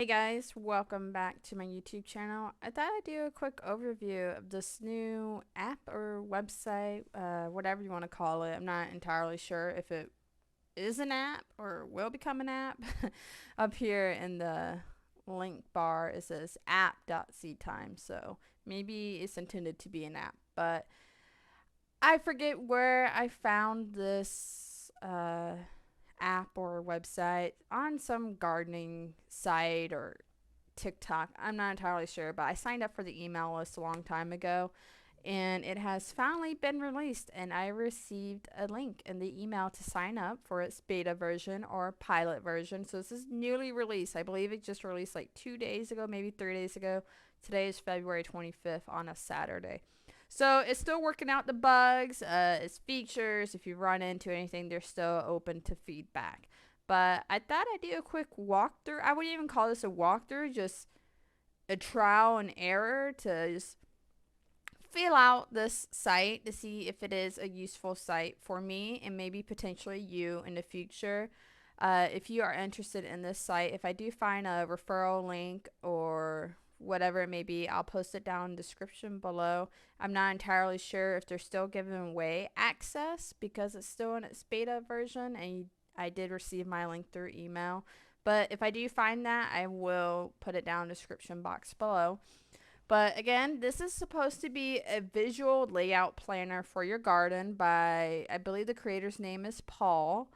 Hey guys, welcome back to my YouTube channel. I thought I'd do a quick overview of this new app or website, whatever you want to call it. I'm not entirely sure if it is an app or will become an app. Up here in the link bar it says app.seedtime, so maybe it's intended to be an app, but I forget where I found this app or website on some gardening site or TikTok. I'm not entirely sure, but I signed up for the email list a long time ago and it has finally been released and I received a link in the email to sign up for its beta version or pilot version. So this is newly released. I believe it just released like 2 days ago, maybe 3 days ago. Today is February 25th on a Saturday. So it's still working out the bugs, its features. If you run into anything, they're still open to feedback. But I thought I'd do a quick walkthrough. I wouldn't even call this a walkthrough, just a trial and error to just feel out this site to see if it is a useful site for me and maybe potentially you in the future. If you are interested in this site, if I do find a referral link or whatever it may be, I'll post it down in the description below. I'm not entirely sure if they're still giving away access because it's still in its beta version and I did receive my link through email. But if I do find that, I will put it down in the description box below. But again, this is supposed to be a visual layout planner for your garden by, I believe the creator's name is Paul.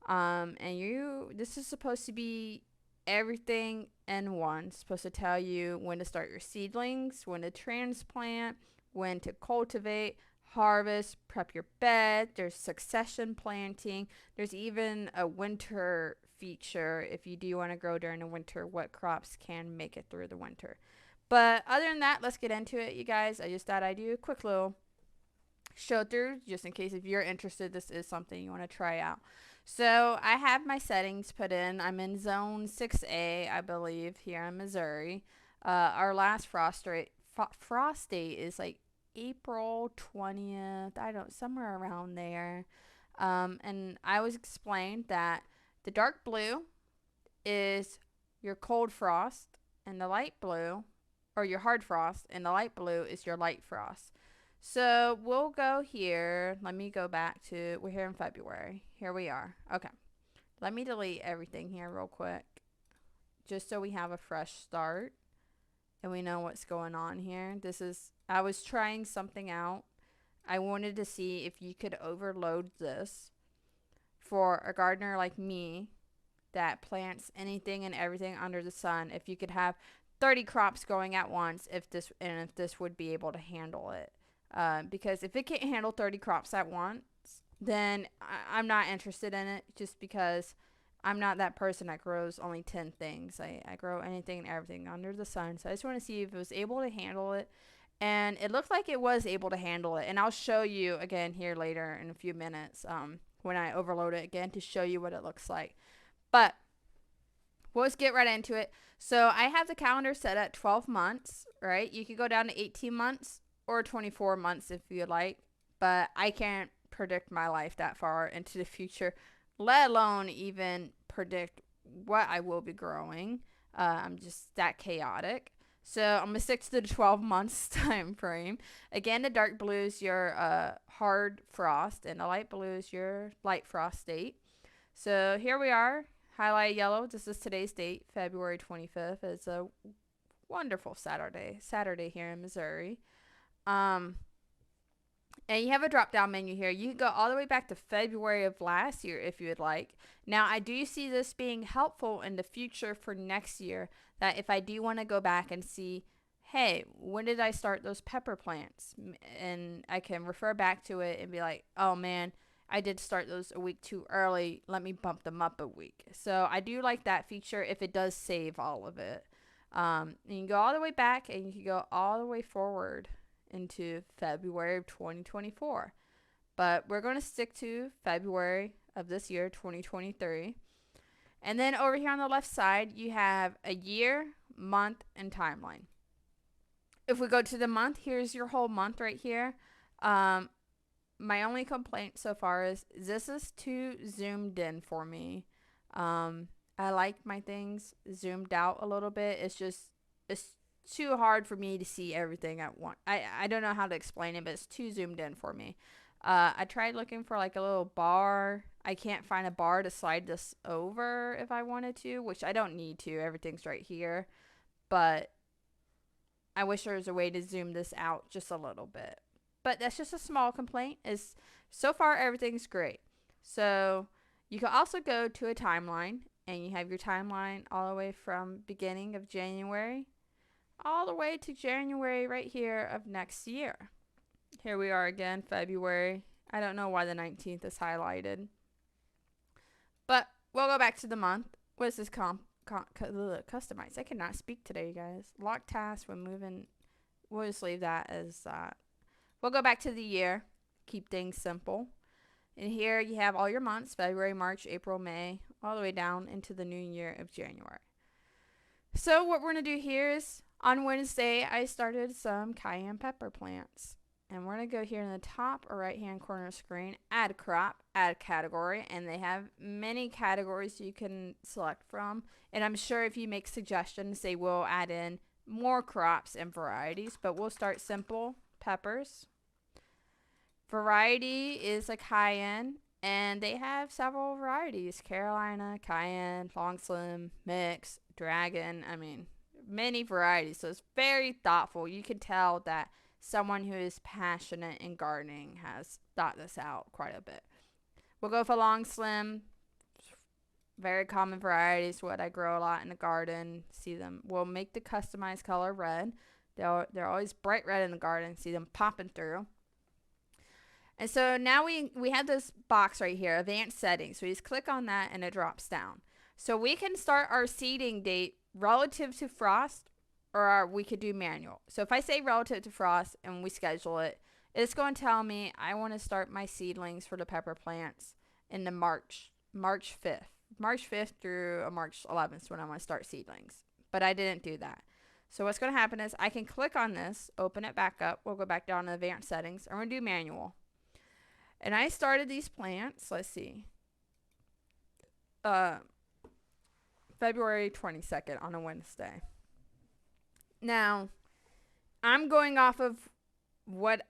This is supposed to be everything in one. It's supposed to tell you when to start your seedlings, when to transplant, when to cultivate, harvest, prep your bed. There's succession planting. There's even a winter feature if you do want to grow during the winter, what crops can make it through the winter. But other than that, let's get into it, you guys. I just thought I'd do a quick little show through just in case if you're interested, this is something you want to try out. So I have my settings put in. I'm in zone 6A, I believe, here in Missouri. Our last frost date is like April 20th. I don't, somewhere around there. And I was explained that the dark blue is your cold frost and the light blue, or your hard frost, and the light blue is your light frost. So we'll go here. Let me go back to, we're here in February. Here we are. Okay. Let me delete everything here real quick, just so we have a fresh start and we know what's going on here. I was trying something out. I wanted to see if you could overload this for a gardener like me that plants anything and everything under the sun. If you could have 30 crops going at once, if this would be able to handle it. Because if it can't handle 30 crops at once, then I'm not interested in it, just because I'm not that person that grows only 10 things. I grow anything and everything under the sun. So I just want to see if it was able to handle it. And it looked like it was able to handle it. And I'll show you again here later in a few minutes when I overload it again to show you what it looks like. But we'll just get right into it. So I have the calendar set at 12 months, right? You could go down to 18 months or 24 months if you like, but I can't predict my life that far into the future, let alone even predict what I will be growing. I'm just that chaotic. So I'm going to stick to the 12 months time frame. Again, the dark blue is your hard frost, and the light blue is your light frost state. So here we are, highlight yellow. This is today's date, February 25th. It's a wonderful Saturday here in Missouri. Um, and you have a drop down menu here. You can go all the way back to February of last year if you would like. Now, I do see this being helpful in the future for next year, that if I do want to go back and see, hey, when did I start those pepper plants? And I can refer back to it and be like, oh man, I did start those a week too early. Let me bump them up a week. So I do like that feature if it does save all of it. You can go all the way back and you can go all the way forward into February of 2024. But we're going to stick to February of this year, 2023. And then over here on the left side, you have a year, month, and timeline. If we go to the month, here's your whole month right here. My only complaint so far is this is too zoomed in for me. I like my things zoomed out a little bit. It's too hard for me to see everything at once. I don't know how to explain it, but it's too zoomed in for me. I tried looking for like a little bar. I can't find a bar to slide this over if I wanted to, which I don't need to. Everything's right here. But I wish there was a way to zoom this out just a little bit. But that's just a small complaint. Is so far everything's great. So you can also go to a timeline and you have your timeline all the way from beginning of January all the way to January right here of next year. Here we are again, February. I don't know why the 19th is highlighted. But we'll go back to the month. What is this customize? I cannot speak today, you guys. Lock task when moving. We'll just leave that as that. We'll go back to the year. Keep things simple. And here you have all your months, February, March, April, May, all the way down into the new year of January. So what we're going to do here is on Wednesday, I started some cayenne pepper plants. And we're going to go here in the top or right hand corner of the screen, add crop, add category, and they have many categories you can select from. And I'm sure if you make suggestions, they will add in more crops and varieties, but we'll start simple, peppers. Variety is a cayenne, and they have several varieties, Carolina, cayenne, long slim, mix, dragon, many varieties. So it's very thoughtful. You can tell that someone who is passionate in gardening has thought this out quite a bit. We'll go for long slim, very common varieties, what I grow a lot in the garden. See them. We'll make the customized color red. They're always bright red in the garden. See them popping through. And so now we have this box right here, advanced settings. So you just click on that and it drops down. So we can start our seeding date relative to frost, or we could do manual. So if I say relative to frost and we schedule it, it's going to tell me I want to start my seedlings for the pepper plants in the March 5th. March 5th through March 11th is when I want to start seedlings. But I didn't do that. So what's going to happen is I can click on this, open it back up. We'll go back down to advanced settings. I'm going to do manual. And I started these plants, let's see, February 22nd on a Wednesday. Now, I'm going off of what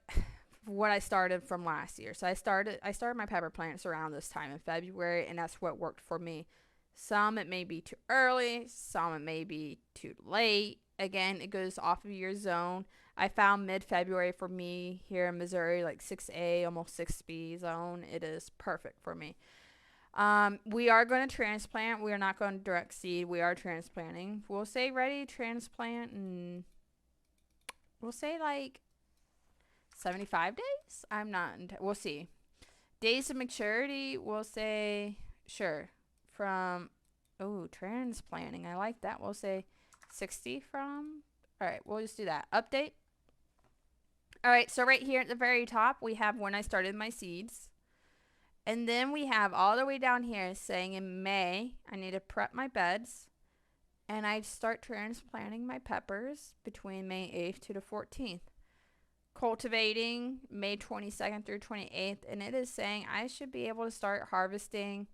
I started from last year. So I started my pepper plants around this time in February, and that's what worked for me. Some it may be too early, some it may be too late. Again, it goes off of your zone. I found mid-February for me here in Missouri, like 6A, almost 6B zone. It is perfect for me. We are going to transplant. We are not going to direct seed. We are transplanting. We'll say ready to transplant, and we'll say like 75 days. We'll see. Days of maturity, we'll say, sure. Transplanting. I like that. We'll say 60 from. All right, we'll just do that. Update. All right, so right here at the very top, we have when I started my seeds. And then we have all the way down here saying in May, I need to prep my beds. And I start transplanting my peppers between May 8th to the 14th. Cultivating May 22nd through 28th. And it is saying I should be able to start harvesting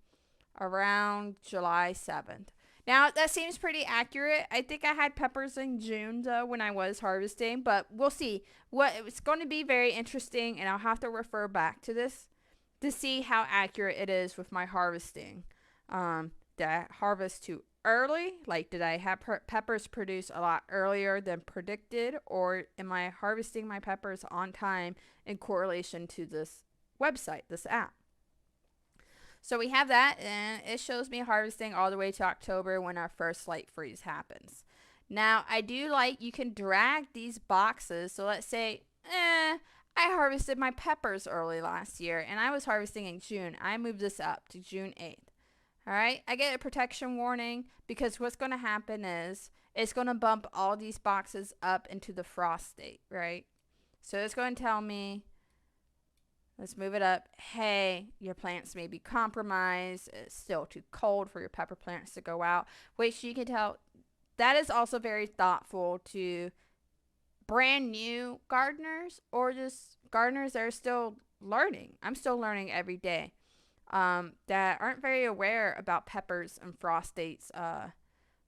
around July 7th. Now, that seems pretty accurate. I think I had peppers in June, though, when I was harvesting. But we'll see. It's going to be very interesting, and I'll have to refer back to this to see how accurate it is with my harvesting. Did I harvest too early? Like, did I have peppers produce a lot earlier than predicted? Or am I harvesting my peppers on time in correlation to this website, this app? So we have that, and it shows me harvesting all the way to October when our first slight freeze happens. Now, I do like you can drag these boxes. So let's say, I harvested my peppers early last year, and I was harvesting in June. I moved this up to June 8th. All right, I get a protection warning because what's going to happen is it's going to bump all these boxes up into the frost state, right? So it's going to tell me, let's move it up. Hey, your plants may be compromised. It's still too cold for your pepper plants to go out. Which you can tell, that is also very thoughtful to brand new gardeners or just gardeners that are still learning. I'm still learning every day. that aren't very aware about peppers and frost dates.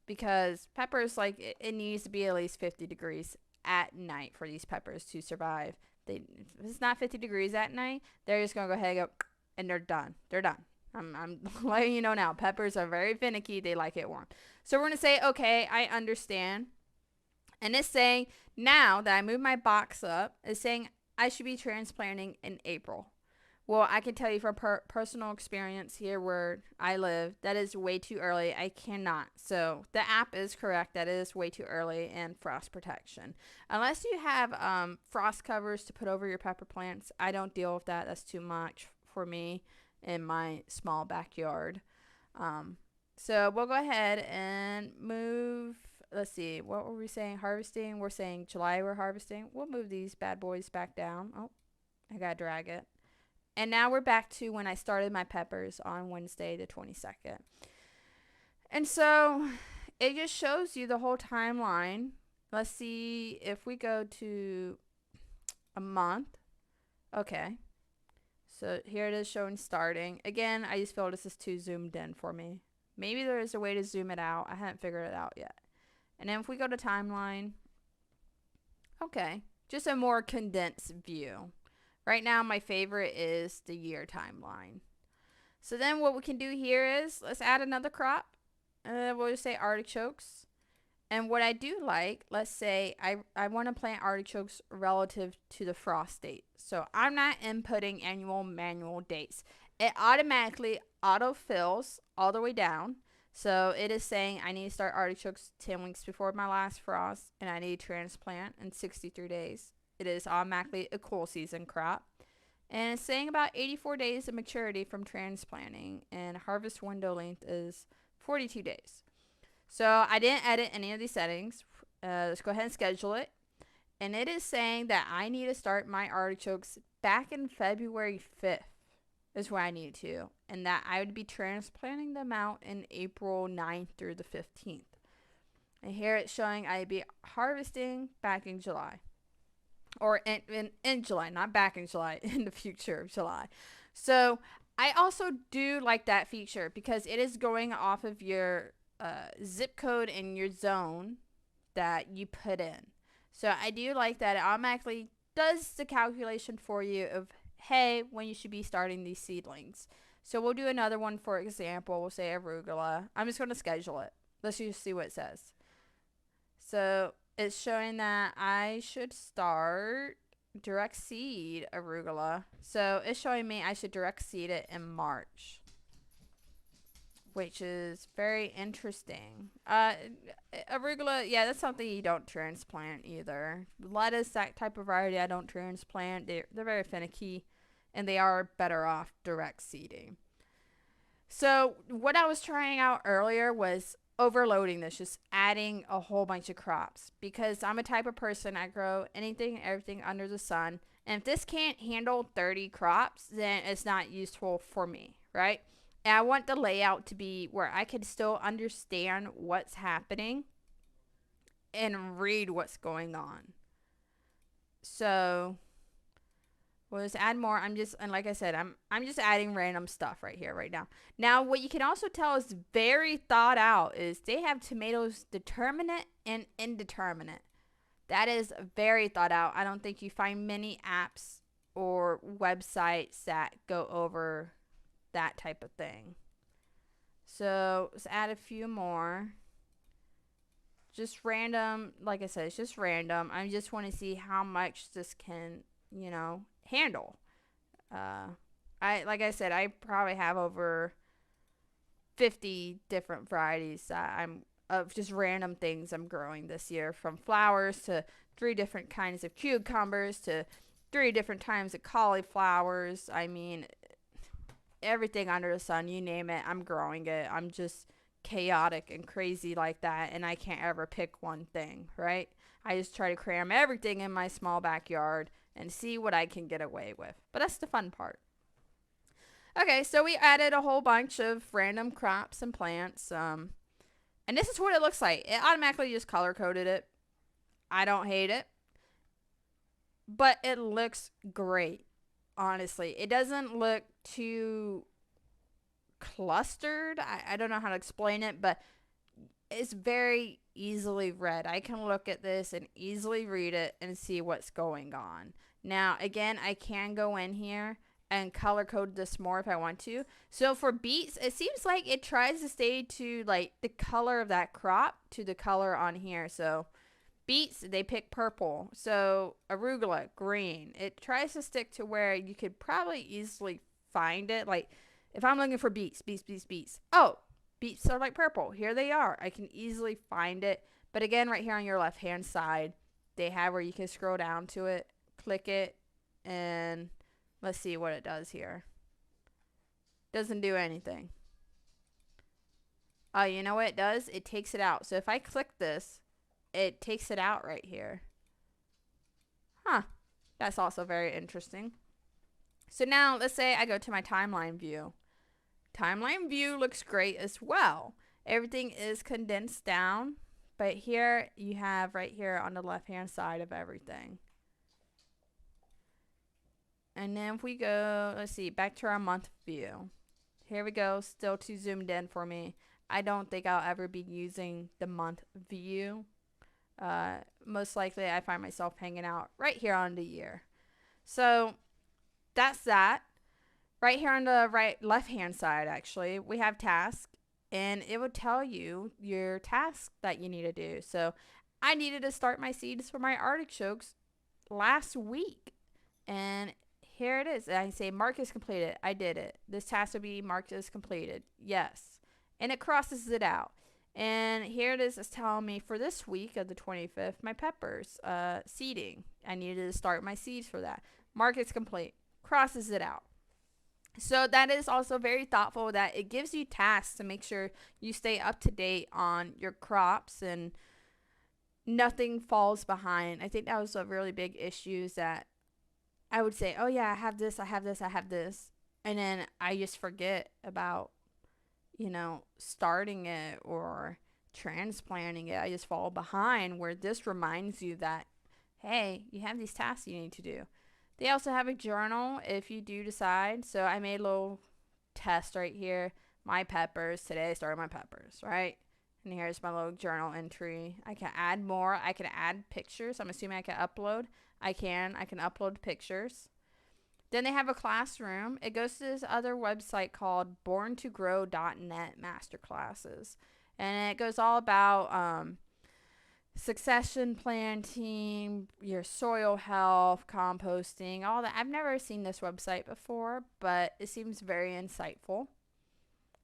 Because peppers, like, it needs to be at least 50 degrees at night for these peppers to survive. If it's not 50 degrees at night, they're just going to go ahead and go, and they're done. They're done. I'm letting you know now. Peppers are very finicky. They like it warm. So we're going to say, okay, I understand. And it's saying, now that I moved my box up, it's saying I should be transplanting in April. Well, I can tell you from personal experience here where I live, that is way too early. I cannot. So the app is correct. That is way too early in frost protection. Unless you have frost covers to put over your pepper plants, I don't deal with that. That's too much for me in my small backyard. So we'll go ahead and move. Let's see. What were we saying? Harvesting. We're saying July we're harvesting. We'll move these bad boys back down. Oh, I got to drag it. And now we're back to when I started my peppers on Wednesday the 22nd. And so it just shows you the whole timeline. Let's see if we go to a month. Okay. So here it is showing starting. Again, I just feel this is too zoomed in for me. Maybe there is a way to zoom it out. I haven't figured it out yet. And then if we go to timeline. Okay. Just a more condensed view. Right now, my favorite is the year timeline. So then what we can do here is, let's add another crop. We'll just say artichokes. And what I do like, let's say I want to plant artichokes relative to the frost date. So I'm not inputting annual manual dates. It automatically autofills all the way down. So it is saying I need to start artichokes 10 weeks before my last frost, and I need to transplant in 63 days. It is automatically a cool season crop. And it's saying about 84 days of maturity from transplanting. And harvest window length is 42 days. So I didn't edit any of these settings. Let's go ahead and schedule it. And it is saying that I need to start my artichokes back in February 5th is where I need to. And that I would be transplanting them out in April 9th through the 15th. And here it's showing I'd be harvesting back in July. Or in July, not back in July, in the future of July. So I also do like that feature because it is going off of your zip code in your zone that you put in. So I do like that it automatically does the calculation for you of, hey, when you should be starting these seedlings. So we'll do another one, for example. We'll say arugula. I'm just going to schedule it. Let's just see what it says. So it's showing that I should start direct seed arugula. So it's showing me I should direct seed it in March, which is very interesting. Arugula, yeah, that's something you don't transplant either. Lettuce, that type of variety, I don't transplant. They're very finicky, and they are better off direct seeding. So what I was trying out earlier was overloading this, just adding a whole bunch of crops, because I'm a type of person, I grow anything and everything under the sun, and if this can't handle 30 crops, then it's not useful for me, right? And I want the layout to be where I can still understand what's happening and read what's going on. So we'll just add more. And like I said, I'm just adding random stuff right here, right now. Now, what you can also tell is very thought out is they have tomatoes determinate and indeterminate. That is very thought out. I don't think you find many apps or websites that go over that type of thing. So let's add a few more. Just random. Like I said, it's just random. I just want to see how much this can, handle. Like I said, I probably have over 50 different varieties that I'm of just random things I'm growing this year, from flowers to 3 different kinds of cucumbers to 3 different types of cauliflowers. I mean, everything under the sun, you name it, I'm growing it. I'm just chaotic and crazy like that, and I can't ever pick one thing, right? I just try to cram everything in my small backyard and see what I can get away with. But that's the fun part. Okay, so we added a whole bunch of random crops and plants. And this is what it looks like. It automatically just color coded it. I don't hate it, but it looks great. Honestly, it doesn't look too clustered. I don't know how to explain it, but it's very easily read. I can look at this and easily read it and see what's going on. Now, again, I can go in here and color code this more if I want to. So for beets, it seems like it tries to stay to like the color of that crop to the color on here. So beets, they pick purple. So arugula, green. It tries to stick to where you could probably easily find it. Like if I'm looking for beets, beets. Oh, beets are like purple. Here they are. I can easily find it. But again, right here on your left hand side, they have where you can scroll down to it, click it, and let's see what it does here. Doesn't do anything. Oh, you know what it does? It takes it out. So if I click this, it takes it out right here. Huh. That's also very interesting. So now let's say I go to my timeline view. Timeline view looks great as well. Everything is condensed down, but here you have right here on the left hand side of everything. And then if we go, let's see, back to our month view. Here we go, still too zoomed in for me. I don't think I'll ever be using the month view. Most likely I find myself hanging out right here on the year. So that's that. Right here on the left hand side, actually, we have task, and it will tell you your task that you need to do. So I needed to start my seeds for my artichokes last week, and here it is. I say mark is completed. I did it. This task will be marked as completed. Yes. And it crosses it out. And here it is. It's telling me for this week of the 25th, my peppers, seeding. I needed to start my seeds for that. Mark is complete. Crosses it out. So that is also very thoughtful that it gives you tasks to make sure you stay up to date on your crops and nothing falls behind. I think that was a really big issue is that I would say, oh yeah, I have this. And then I just forget about, starting it or transplanting it. I just fall behind where this reminds you that, hey, you have these tasks you need to do. They also have a journal if you do decide. So I made a little test right here. My peppers. Today I started my peppers, right? And here's my little journal entry. I can add more. I can add pictures. I'm assuming I can upload. I can upload pictures. Then they have a classroom. It goes to this other website called borntogrow.net masterclasses. And it goes all about succession planting, your soil health, composting, all that. I've never seen this website before, but it seems very insightful.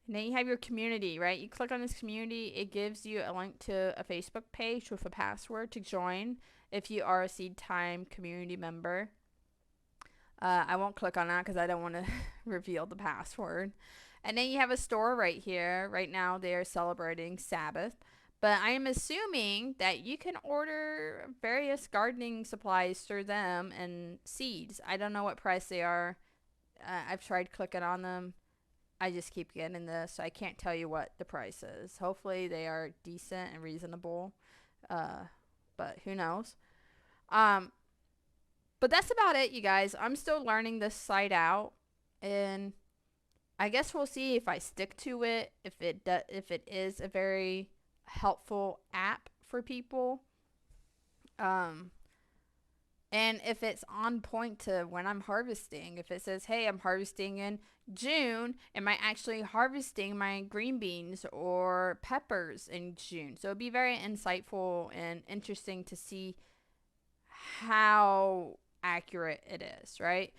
And then you have your community, right? You click on this community, it gives you a link to a Facebook page with a password to join if you are a Seedtime community member. I won't click on that because I don't want to reveal the password. And then you have a store right here. Right now they are celebrating Sabbath. But I am assuming that you can order various gardening supplies through them and seeds. I don't know what price they are. I've tried clicking on them. I just keep getting this, so I can't tell you what the price is. Hopefully they are decent and reasonable. But who knows? But that's about it, you guys. I'm still learning this site out. And I guess we'll see if I stick to it. If it is a very helpful app for people, and if it's on point to when I'm harvesting. If it says, hey, I'm harvesting in June, am I actually harvesting my green beans or peppers in June? So it'd be very insightful and interesting to see how accurate it is, right?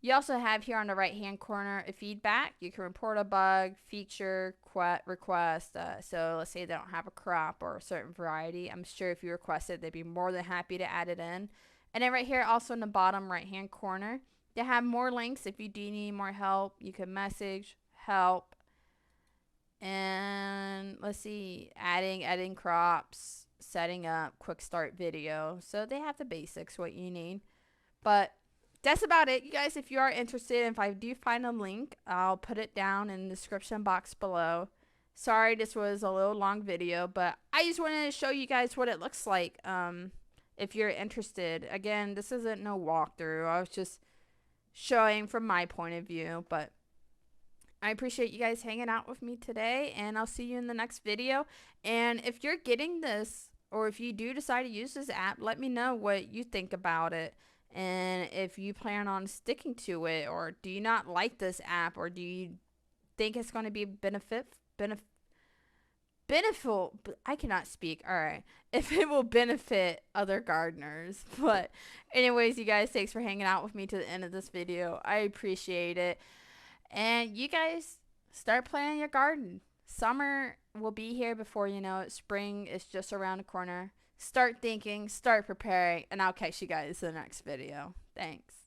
You also have here on the right hand corner a feedback. You can report a bug, feature, request. So let's say they don't have a crop or a certain variety. I'm sure if you request it, they'd be more than happy to add it in. And then right here, also in the bottom right hand corner, they have more links. If you do need more help, you can message help. And let's see, adding crops, setting up, quick start video. So they have the basics, what you need. But that's about it, you guys. If you are interested, if I do find a link, I'll put it down in the description box below. Sorry, this was a little long video, but I just wanted to show you guys what it looks like. If you're interested. Again, this isn't no walkthrough. I was just showing from my point of view, but I appreciate you guys hanging out with me today, and I'll see you in the next video. And if you're getting this, or if you do decide to use this app, let me know what you think about it. And if you plan on sticking to it, or do you not like this app, or do you think it's going to be beneficial? I cannot speak. All right. If it will benefit other gardeners. But anyways, you guys, thanks for hanging out with me to the end of this video. I appreciate it. And you guys start planting your garden. Summer will be here before you know it. Spring is just around the corner. Start thinking, start preparing, and I'll catch you guys in the next video. Thanks.